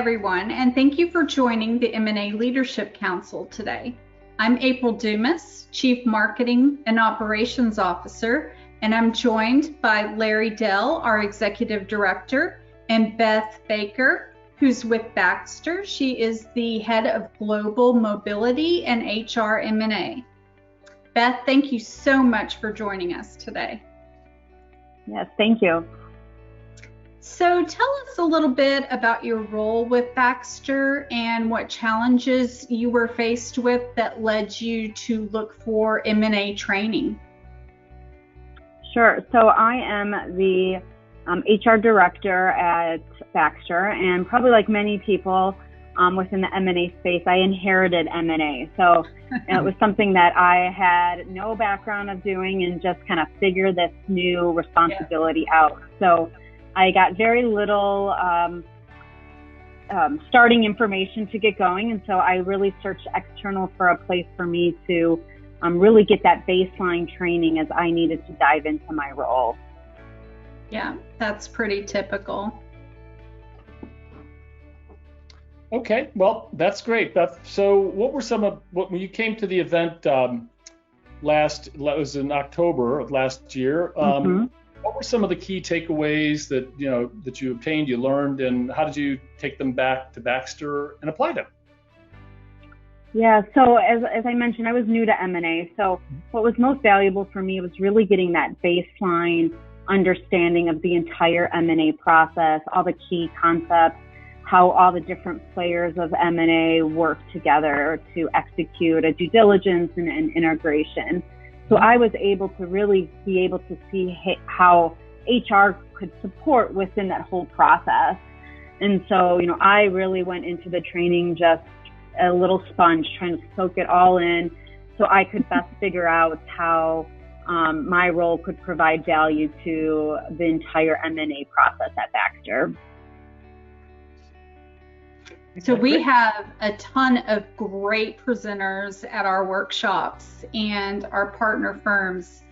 everyone, and thank you for joining the M&A Leadership Council today. I'm April Dumas, Chief Marketing and Operations Officer, and I'm joined by Larry Dell, our Executive Director, and Beth Baker, who's with Baxter. She is the Head of Global Mobility and HR M&A. Beth, thank you so much for joining us today. Yes, thank you. So tell us a little bit about your role with Baxter and what challenges you were faced with that led you to look for M&A training. Sure. So I am the HR director at Baxter, and probably like many people within the M&A space, I inherited M&A. So it was something that I had no background of doing and just kind of figured this new responsibility out. So I got very little starting information to get going, and so I really searched external for a place for me to really get that baseline training as I needed to dive into my role. Yeah, that's pretty typical. Okay, well, that's great, Beth. So what were some of, when you came to the event it was in October of last year, what were some of the key takeaways that you obtained, you learned, and how did you take them back to Baxter and apply them? Yeah, so as I mentioned, I was new to M&A. So what was most valuable for me was really getting that baseline understanding of the entire M&A process, all the key concepts, how all the different players of M&A work together to execute a due diligence and integration. So I was able to really be able to see how HR could support within that whole process. And so, I really went into the training just a little sponge, trying to soak it all in so I could best figure out how my role could provide value to the entire M&A process at Baxter. So we have a ton of great presenters at our workshops, and our partner firms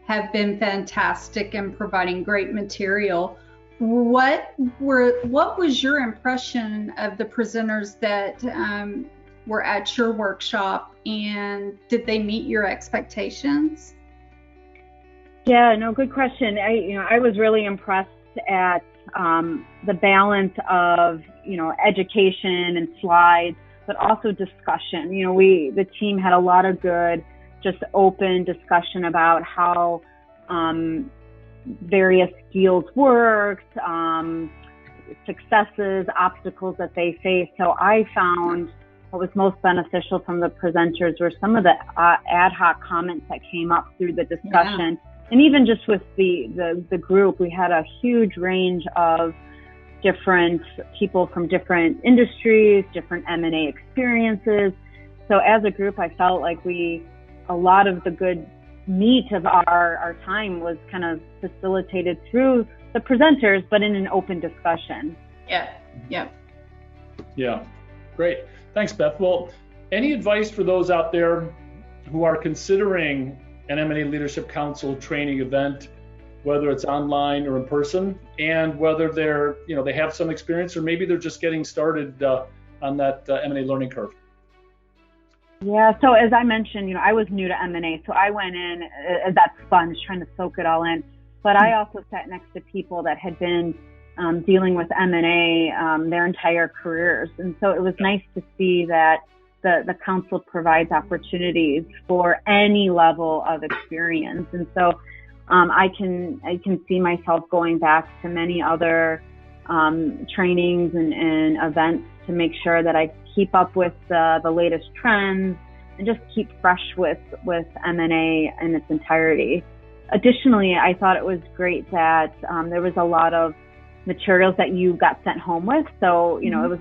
have been fantastic in providing great material. What was your impression of the presenters that were at your workshop, and did they meet your expectations? Yeah, no, good question. I was really impressed at the balance of education and slides, but also discussion. The team had a lot of good, just open discussion about how various deals worked, successes, obstacles that they faced. So I found what was most beneficial from the presenters were some of the ad hoc comments that came up through the discussion. Yeah. And even just with the group, we had a huge range of different people from different industries, different M&A experiences. So as a group, I felt like a lot of the good meat of our time was kind of facilitated through the presenters, but in an open discussion. Yeah. Great. Thanks, Beth. Well, any advice for those out there who are considering an M&A Leadership Council training event, whether it's online or in person, and whether they have some experience, or maybe they're just getting started on that M&A learning curve? Yeah, so as I mentioned, I was new to M&A, so I went in as that sponge trying to soak it all in. But I also sat next to people that had been dealing with M&A their entire careers. And so it was nice to see that the council provides opportunities for any level of experience. And so I can see myself going back to many other trainings and events to make sure that I keep up with the latest trends and just keep fresh with M&A in its entirety. Additionally, I thought it was great that there was a lot of materials that you got sent home with. So, it was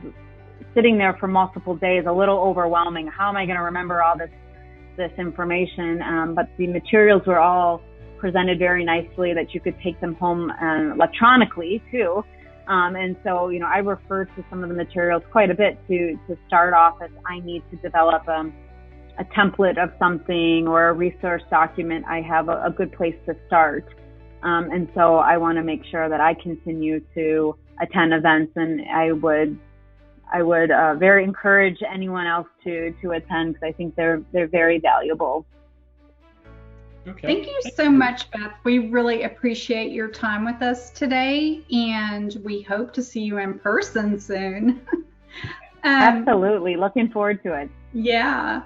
sitting there for multiple days, a little overwhelming. How am I going to remember all this information? But the materials were all presented very nicely that you could take them home electronically too. And so, I refer to some of the materials quite a bit to start off as I need to develop a template of something or a resource document. I have a good place to start. And so I want to make sure that I continue to attend events, and I would I would very encourage anyone else to attend, because I think they're very valuable. Okay. Thank you so much, Beth. We really appreciate your time with us today, and we hope to see you in person soon. Absolutely. Looking forward to it. Yeah.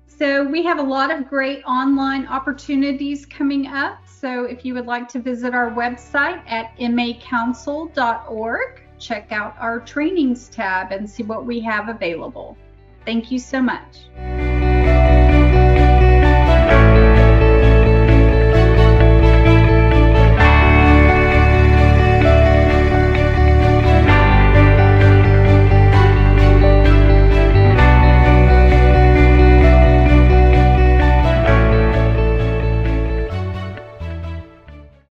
So we have a lot of great online opportunities coming up. So if you would like to visit our website at macouncil.org, check out our trainings tab and see what we have available. Thank you so much.